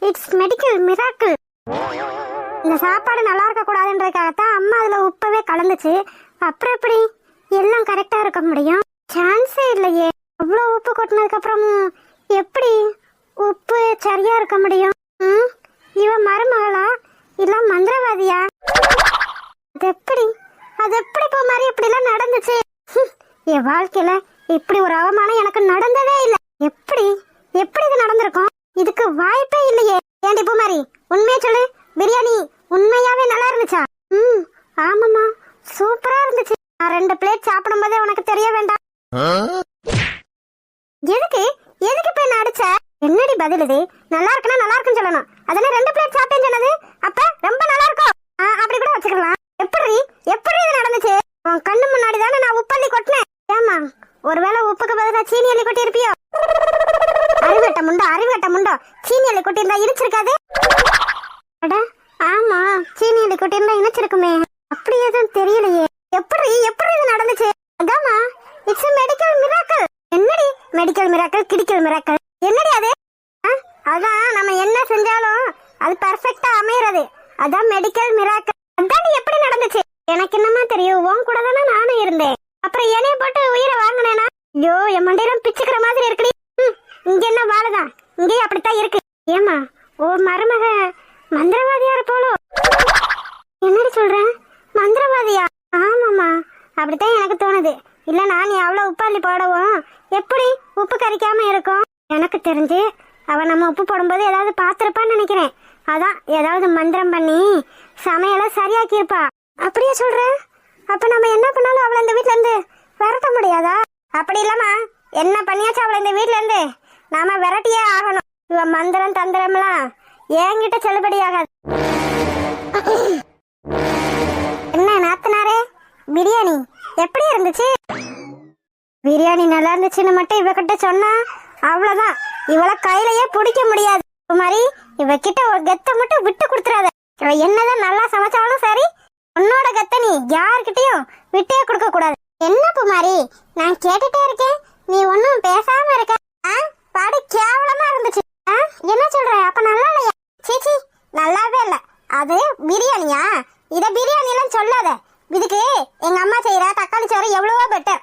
It's medical miracle. இந்த சாப்பாடு நல்லா இருக்க கூடாதுன்றதுக்காகத்தான் அம்மா அதுல உப்பவே கலந்துச்சு. அப்புறம் எப்படி எல்லாம் கரெக்டா இருக்க முடியும்? சான்ஸே இல்லையே. அவ்வளோ உப்பு கொட்டினதுக்கு அப்புறமும் எப்படி உப்பு சரியா இருக்க முடியும்? இவ மருமகளா இல்ல மந்திரவாதியா? அது எப்படி போ மாதிரி இப்படி எல்லாம் நடந்துச்சு? என் வாழ்க்கையில இப்படி ஒரு அவமானம் எனக்கு நடந்ததே இல்லை. எப்படி இது நடந்திருக்கும்? இதுக்கு வாய்ப்பே இல்லையே. ஏண்டி பூமாரி, உண்மையா சொல்லு, பிரியாணி உண்மையாவே நல்லா இருந்துச்சா? ஆமாமா, சூப்பரா இருந்துச்சு. நான் 2 பிளேட் சாப்பிடும் போதே உனக்கு தெரிய வேண்டாம். எதுக்கு இப்ப என்ன அடிச்ச? என்னடி பதில் இது? நல்லா இருக்குன்னா நல்லா இருக்குன்னு சொல்லணும். அதனால 2 பிளேட் சாப்பிட்டேன்னு சொன்னது அப்ப ரொம்ப நல்லா இருக்கும் அப்படி கூட வச்சுக்கலாம். எப்படி இது நடந்துச்சு? உன் கண்ணு முன்னாடி தானே நான் உப்பள்ளி கொட்டினேன். ஏமா, ஒருவேளை உப்புக்கு பதிலாக சீனி அள்ளி கொட்டி இருப்பியோ? அறிவட்ட முண்டோ, சீனி அள்ளி கொட்டி இருந்தா இனிச்சிருக்காது? அட ஆமா, சீனி அள்ளி கொட்டி இருந்தா இனிச்சிருக்குமே. அப்படி எதுவும் தெரியலையே. எப்படி இது நடந்துச்சு? அதாமா, இட்ஸ் a மெடிக்கல் மிராக்கிள். என்னடி மெடிக்கல் மிராக்கிள், கிடிக்கல் மிராக்கிள்? என்னடி அது? அதான் நம்ம என்ன செஞ்சாலும் அது பெர்ஃபெக்ட்டா அமையறது. அதான் மெடிக்கல் மிராக்கிள். அதான் எப்படி நடந்துச்சு? எனக்கு என்னமா தெரியும்? உன் கூட தானே நானும் இருந்தேன். அப்புறம் என்னைய போட்டு உயிரை வாங்கினேனா? ஐயோ, என் மண்டையிலும் பிச்சுக்கிற மாதிரி இருக்குடி. இங்க என்ன வாழுதான்? இங்கேயும் அப்படித்தான் இருக்கு. ஏமா, ஓ மருமக மந்திரவாதியா இருப்போலோ? என்னடி சொல்றேன்? மந்திரவாதியா? ஆமாமா, அப்படித்தான் எனக்கு தோணுது. இல்லனா நீ அவ்வளவு உப்பாளி போடவும் எப்படி உப்பு கரிக்காம இருக்கும்? எனக்கு தெரிஞ்சு அவ நம்ம உப்பு போடும்போது ஏதாவது பாத்திருப்பான்னு நினைக்கிறேன். அதான் ஏதாவது மந்திரம் பண்ணி சமையலை சரியாக்கி இருப்பா. அப்படியே சொல்ற? அப்ப நம்ம என்ன பண்ணாலும் அவளை இந்த வீட்டுல இருந்து விரட்ட முடியாதா? அப்படி இல்லமா, என்ன பண்ணியாச்சும் அவளை இந்த வீட்டுல இருந்து நாம விரட்டியே ஆகணும். இவ மந்திரம் தந்திரம் எல்லாம் என்கிட்ட செல்லுபடி ஆகாது. என்ன நாத்தனாரே, பிரியாணி எப்படி இருந்துச்சு? பிரியாணி நல்லா இருந்துச்சுன்னு மட்டும் இவகிட்ட சொன்னா அவ்வளவுதான். இவளை கையிலயே பிடிக்க முடியாது. மாதிரி இவகிட்ட ஒரு கெத்தை மட்டும் விட்டு கொடுத்துறாத. இவ என்னதான் நல்லா சமைச்சாலும் சரி, உன்னோட கெத்தை நீ யாருக்கிட்டையும் விட்டே கொடுக்க கூடாது. என்ன புமாரி, நான் கேட்டுட்டே இருக்கேன், நீ ஒன்னும் பேசாம இருக்க. பாடு கேவலமா இருந்துச்சு. என்ன சொல்ற? அப்ப நல்லா இல்லையா? சீச்சி, நல்லாவே இல்ல. அது பிரியாணியா? இத பிரியாணி எல்லாம் சொல்லாத. இதுக்கு எங்க அம்மா செய்யற தக்காளி சோறு எவ்வளவோ பெட்டர்.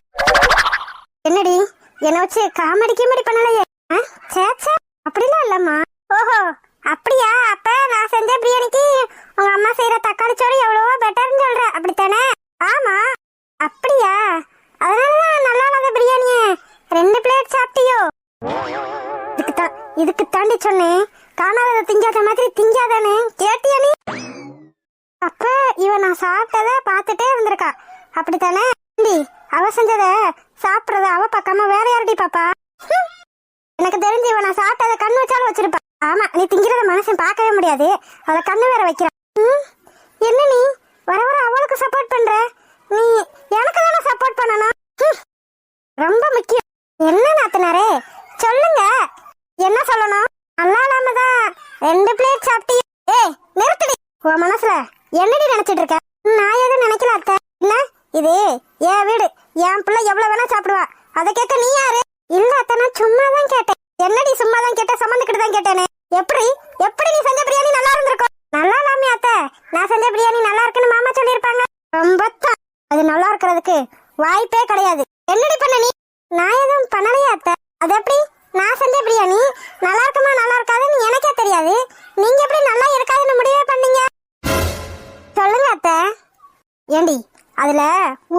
என்னடி, என்ன வச்சு காமெடி பண்ணலையே? சேச்சா, அப்படிலாம் இல்லம்மா. ஓஹோ, அப்படியா? அப்ப நான் செஞ்ச பிரியாணிக்கு உங்க அம்மா செய்யற தக்காளி சோறு எவ்வளவோ பெட்டர்னு சொல்ற, அப்படித்தானே? ஆமா, அப்படியா? அதனாலதான் நல்லா இல்லாத பிரியாணிய 2 பிளேட் சாப்பிட்டியோ? இதுக்கு தாண்டி சொன்னேன், காணாத திங்காத மாதிரி திங்காதானே. கேட்டியா நீ? அப்ப இவ நான் சாப்பிட்டத பாத்துட்டே இருந்திருக்கா, அப்படித்தானே? அவ செஞ்சத சாப்பிடுறத அவ பார்க்காம வேற யாரடி பாப்பா? எனக்கு தெரிஞ்சு இவ நான் சாப்பிட்டத கண்ணு வச்சாலும் வச்சிருப்பா. ஆமா, நீ திங்கிறத மனுஷன் பார்க்கவே முடியாது, அவளை கண்ணு வேற வைக்கிறா. என்ன நீ வர அவளுக்கு சப்போர்ட் பண்ற? நீ எனக்கு தானே சப்போர்ட் பண்ணணும். ரொம்ப முக்கியம். என்ன நாத்தனாரே, சொல்லுங்க, என்ன சொல்லணும்? நல்லா இல்லாம தான் 2 பிளேட் சாப்பிட்டியே. ஏய் நிறுத்தடி. உன் மனசுல என்னடி நினைச்சிட்டு இருக்க? நான் எதுவும் நினைக்கல அத்தை. என்ன இது என் வீடு, என் பிள்ளை எவ்வளவு வேணா சாப்பிடுவா. அதை கேட்க நீ யாரு? இல்ல அத்தை, நான் சும்மா தான் கேட்டேன். என்னடி சும்மா தான் கேட்டேன்? சம்மந்துக்கிட்டு தான் கேட்டேனே. எப்படி நீ செஞ்ச பிரியாணி நல்லா இருந்திருக்கும்? நல்லா இல்லாமே அத்தை, நான் செஞ்ச பிரியாணி நல்லா இருக்குன்னு மாமா சொல்லியிருப்பாங்க. ரொம்ப தான், அது நல்லா இருக்கிறதுக்கு வாய்ப்பே கிடையாது. என்னடி பண்ண நீ? நான் எதுவும் பண்ணலையா அத்தை? அது எப்படி நான் செஞ்ச பிரியாணி நல்லா இருக்குமா நல்லா இருக்காதுன்னு எனக்கே தெரியாது. நீங்க எப்படி நல்லா இருக்காதுன்னு முடிவே பண்ணீங்க? சொல்லுங்க அத்தை. ஏண்டி, அதுல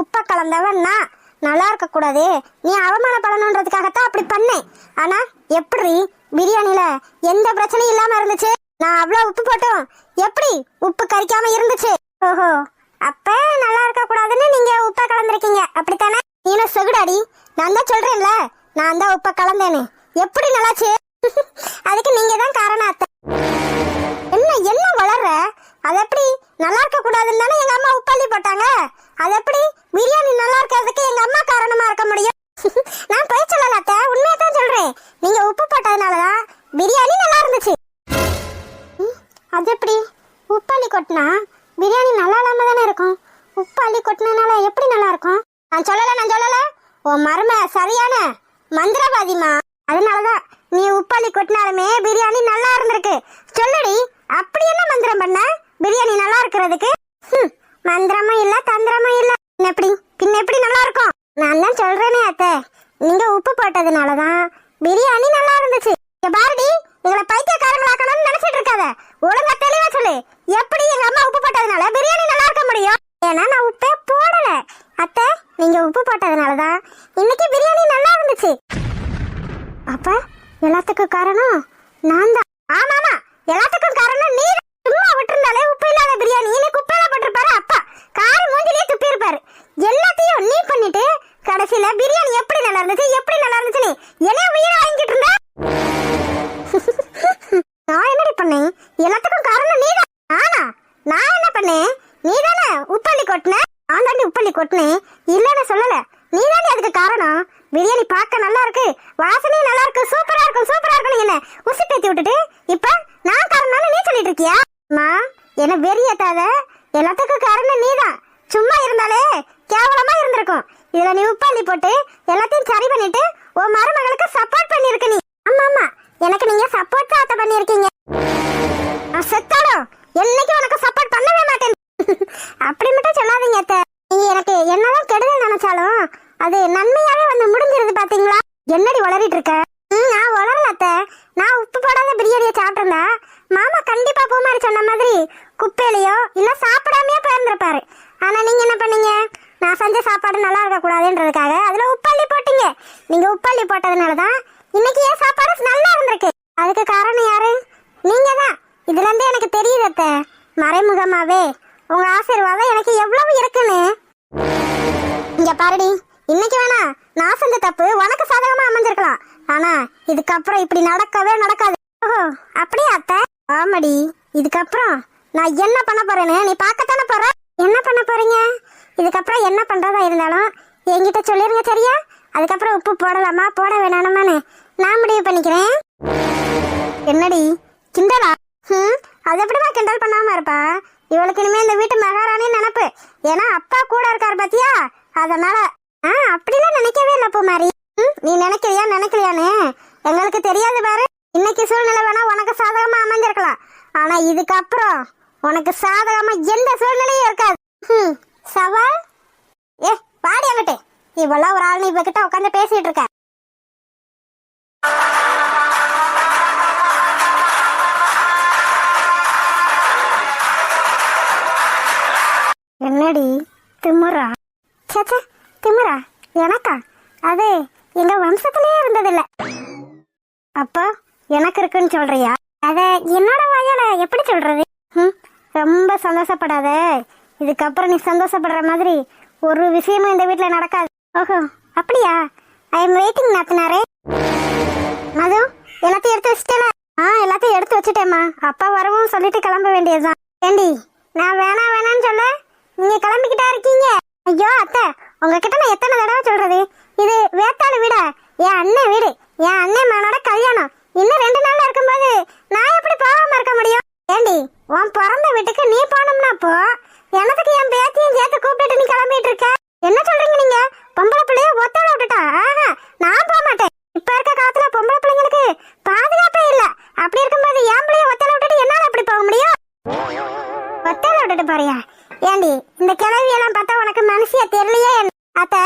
உப்ப கலந்தவன் நான் நல்லா இருக்க கூடாது, நீ அவமானப்படணுன்றதுக்காகத்தான் அப்படி பண்ணேன். ஆனா எப்படி பிரியாணில எந்த பிரச்சனையும் இல்லாம இருந்துச்சு? நான் அவ்வளவு உப்பு போட்டோம் எப்படி உப்பு கரிக்காம இருந்துச்சு? ஓஹோ, அப்ப நல்லா இருக்க கூடாதுன்னு நீங்க உப்ப கலந்துருக்கீங்க, அப்படித்தானே? நீனும் செகுடாடி, நான் தான் சொல்றேன்ல, நான் தான் உப்ப கலந்தேன்னு. எப்படி நல்லாச்சு? அதுக்கு நீங்க தான் காரணம் அத்தை. என்ன வளர்ற? அது எப்படி நல்லா இருக்க கூடாதுன்னு தானே எங்க அம்மா உப்பள்ளி போட்டாங்க. அது எப்படி பிரியாணி நல்லா இருக்கிறதுக்கு எங்க அம்மா காரணமா இருக்க முடியும்? நான் போய் சொல்லல அத்தை, உண்மையா தான் சொல்றேன். நீங்க உப்பு போட்டதுனாலதான் பிரியாணி நல்லா இருந்துச்சு. அது எப்படி உப்பள்ளி தானே மந்திரவாதிமா. அதனாலதான் நீ உப்பாளி கொட்டினாலுமே பிரியாணி நல்லா இருந்திருக்கு. சொல்லுடி, அப்படி என்ன மந்திரம் பண்ண பிரியாணி நல்லா இருக்கிறதுக்கு? மந்திரமும் இல்ல தந்திரமும் இல்ல, பின்ன எப்படி நல்லா இருக்கும்? நான் தான் சொல்றேனே அத்தை, நீங்க உப்பு போட்டதுனாலதான் பிரியாணி நல்லா இருந்துச்சு. பாரதி, எங்களை பைத்தியக்காரங்களாக்கணும்னு நினைச்சிட்டு இருக்காத. ஒழுங்கா தெளிவா சொல்லு, எப்படி எங்க அம்மா உப்பு போட்டதுனால பிரியாணி நல்லா இருக்க முடியும்? ஏன்னா நான் உப்பே போடல அத்தை, நீங்க உப்பு போட்டதுனாலதான் இன்னைக்கு பிரியாணி நல்லா இருந்துச்சு. அப்ப எல்லாத்துக்கும் காரணம் நான் தான். ஆமாமா, எல்லாத்துக்கும் காரணம் நீ. சும்மா விட்டுருந்தாலே உப்பு இல்லாத பிரியாணி நீ குப்பையில போட்டிருப்பாரு அப்பா, காரி மூஞ்சிலேயே துப்பி இருப்பாரு. எல்லாத்தையும் நீ பண்ணிட்டு கடைசியில பிரியாணி எப்படி நல்லா இருந்துச்சு எப்படி நல்லா இருந்துச்சு என்ன உயிரை வாங்கிட்டு இருந்த. நான் என்னடி பண்ணேன்? எல்லாத்துக்கும் காரணம் நீதான். ஆனா நான் என்ன பண்ணேன்? நீதானே உப்பள்ளி கொட்டின. நான் தாண்டி உப்பள்ளி கொட்டினேன், இல்லன்னு சொல்லல. நீதாண்டி அதுக்கு காரணம். பிரியாணி பார்க்க நல்லா இருக்கு, வாசனையும் நல்லா இருக்கு, சூப்பரா இருக்கும் சூப்பரா இருக்குன்னு என்ன உசி பேத்தி விட்டுட்டு இப்ப நான் காரணம்னு நீ சொல்லிட்டு இருக்கியா? மா, என்ன வெறியத்தாத. எல்லாத்துக்கும் காரணம் நீதான். சும்மா இருந்தாலே கேவலமா இருந்திருக்கும். இதுல நீ உப்பாளி போட்டு எல்லாத்தையும் சரி பண்ணிட்டு உன் மருமகளுக்கு சப்போர்ட் பண்ணிருக்க நீ. ஆமா ஆமா, எனக்கு நீங்க சப்போர்ட் தான் அத்தை பண்ணிருக்கீங்க. நான் செத்தாலும் என்னைக்கு உனக்கு சப்போர்ட் பண்ணவே மாட்டேன். அப்படி மட்டும் சொல்லாதீங்க அத்தை. நீங்க எனக்கு என்னதான் கெடுதல் நினைச்சாலும் அது நன்மையாவே வந்து முடிஞ்சிருது பாத்தீங்களா? என்னடி வளரிட்டு இருக்க? நான் வளரல அத்தை. நான் உப்பு போடாத பிரியாணியை சாப்பிட்டிருந்தா மாமா கண்டிப்பா பூமாரி சொன்ன மாதிரி குப்பையிலையோ இல்ல சாப்பிடாமையே போயிருந்திருப்பாரு. ஆனா நீங்க என்ன பண்ணீங்க? நான் செஞ்ச சாப்பாடு நல்லா இருக்க கூடாதுன்றதுக்காக அதுல உப்பள்ளி போட்டீங்க. நீங்க உப்பள்ளி போட்டதுனாலதான் இன்னைக்கு ஏன் சாப்பாடு நல்லா இருந்திருக்கு. அதுக்கு காரணம் யாரு? நீங்க தான். இதுல இருந்து எனக்கு தெரியுது அத்தை, மறைமுகமாவே உங்க ஆசீர்வாதம் எனக்கு எவ்வளவு இருக்குன்னு. இங்க பாருடி, இன்னைக்கு வேணா நான் செஞ்ச தப்பு உனக்கு சாதகமா அமைஞ்சிருக்கலாம், ஆனா இதுக்கப்புறம் இப்படி நடக்கவே நடக்காது. ஓஹோ, அப்படியே அத்தை? ஆமாடி, இதுக்கப்புறம் நான் என்ன பண்ண போறேன்னு நீ பார்க்கத்தானே போற. என்ன பண்ண போறீங்க? இதுக்கப்புறம் என்ன பண்றதா இருந்தாலும் என்கிட்ட சொல்லிருங்க, சரியா? அதுக்கப்புறம் உப்பு போடலாமா போட வேணாமான்னு நான் முடிவு பண்ணிக்கிறேன். என்னடி கிண்டலா? அது எப்படிதான் கிண்டல் பண்ணாம இருப்பா? இவளுக்கு இனிமே இந்த வீட்டு மகாராணி நினைப்பு. ஏன்னா அப்பா கூட இருக்காரு பாத்தியா, அதனால. அப்படிலாம் நினைக்கவே இல்ல பூமாரி. நீ நினைக்கிறியா நினைக்கலையான்னு எங்களுக்கு தெரியாது பாரு. இன்னைக்கு சூழ்நிலை வேணா உனக்கு சாதகமா அமைஞ்சிருக்கலாம், ஆனா இதுக்கப்புறம் உனக்கு சாதகமா எந்த சூழ்நிலையும் இருக்காது. சவால் பாடி அங்கிட்டு. இவெல்லாம் ஒரு ஆள் நீ இவ கிட்ட உட்காந்து பேசிட்டு இருக்க. என்னடி திமுறா? சேச்சே, திமுறா எனக்கா? அது எங்க வம்சத்திலேயே இருந்ததில்ல. அப்போ எனக்கு இருக்குன்னு சொல்றியா? அத என்னோட வாயால எப்படி சொல்றது? ரொம்ப சந்தோஷப்படாத. இதுக்கப்புறம் நீ சந்தோஷப்படுற மாதிரி ஒரு விஷயமும் இந்த வீட்டுல நடக்காது. ஓஹோ, அப்படியா? I am waiting நாத்தனாரே. மது, எல்லாத்தையும் எடுத்து வச்சுட்டேல? எல்லாத்தையும் எடுத்து வச்சுட்டேம்மா. அப்பா வரவும் சொல்லிட்டு கிளம்ப வேண்டியதுதான். ஏண்டி, நான் வேணான்னு சொல்ல நீங்க கிளம்பிக்கிட்டா இருக்கீங்க. ஐயோ அத்தை, உங்ககிட்ட நான் எத்தனை தடவை சொல்றது? இது வேத்தாளு வீட, என் அண்ணன் வீடு, என் அண்ணன் மகனோட கல்யாணம். இன்னும் 2 நாள்ல இருக்கும்போது நான் எப்படி போகாம இருக்க முடியும்? ஏண்டி, உன் பிறந்த வீட்டுக்கு நீ போனோம்னா போ, எனக்கு என் பேத்தியும் சேர்த்து கூப்பிட்டு நீ கிளம்பிட்டு இருக்க. என்ன சொல்றீங்க நீங்க? பொம்பளை பிள்ளைய ஒத்தால விட்டுட்டா? நான் போக மாட்டேன். இப்ப இருக்க காலத்துல பொம்பளை பிள்ளைங்களுக்கு பாதுகாப்பே இல்ல. அப்படி இருக்கும்போது என் பிள்ளைய ஒத்தால விட்டுட்டு என்னால எப்படி போக முடியும்? ஒத்தால விட்டுட்டு போறியா? ஏண்டி, இந்த கிழவி எல்லாம் பார்த்தா உனக்கு மனசியா தெரியலையே? அத்தை,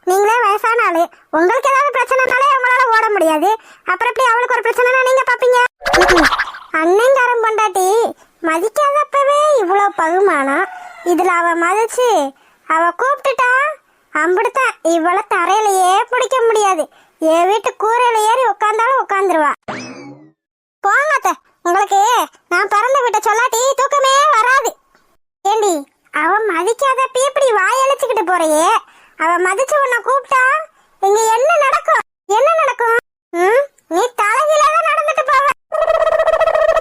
நீங்களே வயசான ஆளு, உங்களுக்கு ஏதாவது பிரச்சனைனாலே உங்களால ஓட முடியாது. அப்புறம் எப்படி அவளுக்கு ஒரு பிரச்சனைனா நீங்க பாப்பீங்க? அண்ணங்காரம் பொண்டாட்டி மதிக்காதப்பவே இவ்வளவு பகுமானம். இதுல அவ மதிச்சு அவ கூப்பிட்டுட்டா அம்பிடுத்தான். இவ்வளவு தரையிலேயே பிடிக்க முடியாது. என் வீட்டு கூரையில ஏறி உட்காந்தாலும் உட்காந்துருவா. போங்க அத்தை, உங்களுக்கு நான் பிறந்த வீட்டை சொல்லாட்டி தூக்கமே வராது. ஏண்டி, அவ மதிக்காதப்ப இப்படி வாயழிச்சுக்கிட்டு போறையே, அவ மதிச்சு உன்னை கூப்பிட்டா இங்க என்ன நடக்கும்? என்ன நடக்கும்? நீ தலைகீழதான் நடந்துட்டு போவ.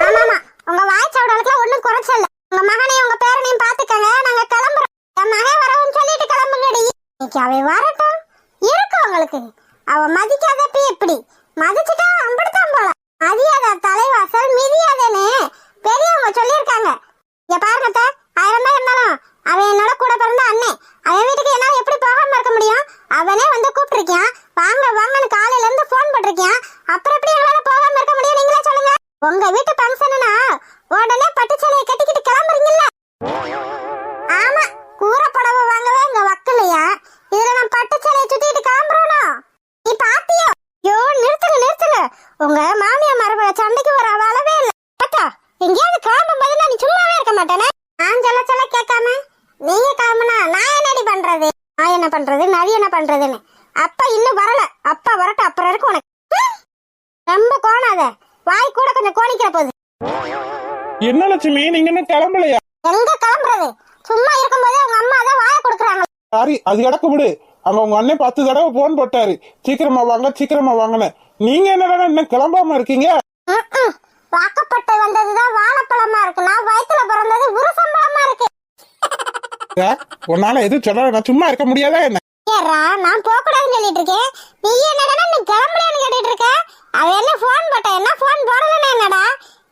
ஆமாமா, உங்க வாய்ச்சவடலுக்குலாம் ஒண்ணும் குறைச்சல. உங்க மகனையும் உங்க பேரனையும் பாத்துக்கங்க, நாங்க கிளம்புறோம். என் மகன் வரவும் சொல்லிட்டு கிளம்புங்கடி. இன்னைக்கு அவ வரட்டும் இருக்கு உங்களுக்கு. அவ மதிக்காதப்ப எப்படி மதிச்சுட்டா அம்பிடுத்தான் போல. மதியாத தலைவாசல் மிதியாதேன்னு பெரியவங்க சொல்லியிருக்காங்க. இங்க பாருங்க, 1000 தான் இருந்தாலும் அவன் என்னோட கூட பிறந்த அண்ணன். அவன் வீட்டுக்கு என்னால எப்படி போகாம இருக்க முடியும்? அவனே வந்து கூப்பிட்டுருக்கான், வாங்க வாங்கன்னு காலையில இருந்து போன் பண்ணிருக்கான். அப்புறம் எப்படி என்னால போகாம இருக்க முடியும்? நீங்களே சொல்லுங்க. உங்க வீட்டு ஃபங்க்ஷன்னா உடனே பட்டுச்சேலையை கட்டிக்கிட்டு கிளம்புறீங்கல்ல? ஆமா, கூரை புடவை வாங்கவே இங்க வக்கலையா? இதுல நான் பட்டுச்சேலையை சுத்திட்டு கிளம்புறோனோ? நீ பாத்தியோ? ஐயோ, நிறுத்துங்க. உங்க மாமியா மருமக சண்டைக்கு வர அளவே இல்ல. அக்கா, எங்கேயாவது கிளம்பும் போது நீ சும்மாவே இருக்க மாட்டேனே. நான் சொல்ல கேட்காம நீங்க கிளம்புனா நான் என்னடி பண்றது? நான் என்ன பண்றது, நதி என்ன பண்றதுன்னு. அப்பா இன்னும் வரல. அப்பா வரட்டும், அப்புறம் இருக்கு உனக்கு. ரொம்ப கோணாத, வாய் கூட கொஞ்சம் கோணிக்கிற போகுது. என்ன லட்சுமி, நீங்க என்ன கிளம்பலையா? எங்க கிளம்புறது? சும்மா இருக்கும்போதே உங்க அம்மா தான் வாயை கொடுக்குறாங்க. சாரி, அது கிடக்கு விடு. அங்க உங்க அண்ணன் 10 தடவை போன் போட்டாரு, சீக்கிரமா வாங்கன்னு. நீங்க என்னடா இன்னும் கிளம்பாம இருக்கீங்க? வாக்கப்பட்டு வந்ததுதான் வாழைப்பழமா இருக்கு, நான் வயித்துல பிறந்தது உருசம்பழமா இருக்கு. உன்னால எதுவும் சொல்ல நான் சும்மா இருக்க முடியாதா என்ன? ஏறா, நான் போக கூடாதுன்னு சொல்லிட்டு இருக்கேன். நீ என்னடா நீ கிளம்பலையான்னு கேட்டுட்டு இருக்க? அவ என்ன போன் போட்ட, என்ன போன் போடலன்னு என்னடா?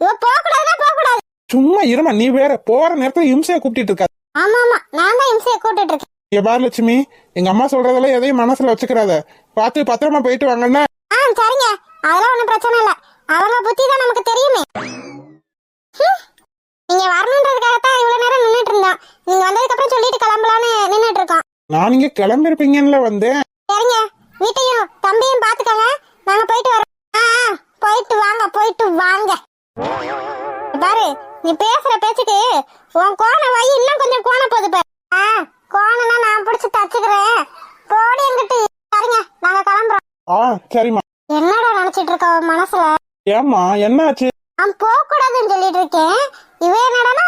இவ போக கூடாதுன்னா போக கூடாது. சும்மா இருமா, நீ வேற போற நேரத்துல இம்சையை கூப்பிட்டு இருக்க. ஆமா, நான் தான் இம்சையை கூப்பிட்டு இருக்கேன். இங்க பாரு லட்சுமி, எங்க அம்மா சொல்றதெல்லாம் எதையும் மனசுல வச்சுக்கிறாத. பார்த்து பத்திரமா போயிட்டு வாங்கன்னா. சரிங்க, அதெல்லாம் ஒண்ணும் பிரச்சனை இல்ல. அவங்க புத்தி தான் நமக்கு தெரியுமே. நீங்க வரணுன்றதுக்காகத்தான் இவ்வளவு நேரம் நின்னுட்டு இருந்தோம். நீங்க வந்ததுக்கு அப்புறம் சொல்லிட்டு கிளம்பலான்னு நின்னுட்டு இருக்கோம். நான் இங்க கிளம்பிருப்பீங்கன்னு வந்தேன். சரிங்க, வீட்டையும் தம்பியும் பாத்துக்கங்க, நாங்க போயிட்டு வரோம். போயிட்டு வாங்க. பாரு, நீ பேசுற பேச்சுக்கு உன் கோண வாய் இன்னும் கொஞ்சம் கோண போகுது பாரு. கோணனா நான் பிடிச்சு தச்சுக்கிறேன், போடி எங்கிட்டு. சரிங்க, நாங்க கிளம்புறோம். சரிம்மா. என்னடா நினைச்சிட்டு இருக்க உன் மனசுல? ஏம்மா, என்னாச்சு? நான் போக கூடாதுன்னு சொல்லிட்டு இருக்கேன். இவ என்னடா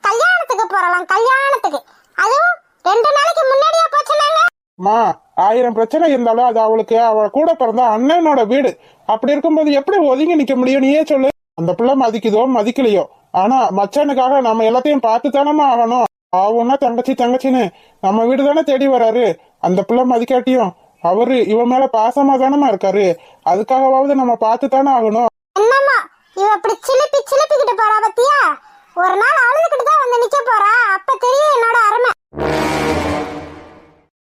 கல்யாணத்துக்கு போறலாம், கல்யாணத்துக்கு. அதுவும் 2 நாளைக்கு முன்னாடியே போச்சுனாங்க. மா, 1000 பிரச்சனை இருந்தாலும் அது அவளுக்கு அவ கூட பிறந்த அண்ணனோட வீடு. அப்படி இருக்கும்போது எப்படி ஒதுங்கி நிக்க முடியும்? நீயே சொல்லு. அந்த பிள்ளை மதிக்குதோ மதிக்கலையோ, ஆனா மச்சானுக்காக நம்ம எல்லாத்தையும் பார்த்து தானமா ஆகணும். ஆகும்னா தங்கச்சின்னு நம்ம வீடு தானே தேடி வராரு. அந்த பிள்ளை மதிக்காட்டியும் அவரு இவன் மேல பாசமா தானமா இருக்காரு. அதுக்காகவாவது நம்ம பார்த்து தானே ஆகணும். என்னம்மா இவ அப்படி சிலிப்பிக்கிட்டு போறா பத்தியா? ஒரு நாள் அழுதுகிட்டு தான் வந்து நிக்க போறா, அப்ப தெரியும் என்னோட அருமை.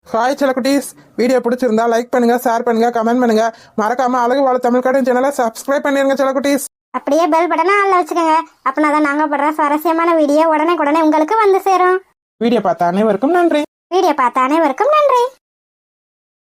ஹாய் செல்லக்குட்டீஸ், வீடியோ பிடிச்சிருந்தா லைக் பண்ணுங்க, ஷேர் பண்ணுங்க, கமெண்ட் பண்ணுங்க. மறக்காம அழகு வாழ தமிழ் கார்டன் சேனலை சப்ஸ்கிரைப் பண்ணிருங்க செல்லக்குட்டீஸ். அப்படியே பெல் பட்டனை ஆன்ல வச்சுக்கோங்க. அப்பனாதான் நாங்க போடுற சுவாரஸ்யமான வீடியோ உடனே உங்களுக்கு வந்து சேரும். வீடியோ பார்த்த அனைவருக்கும் நன்றி.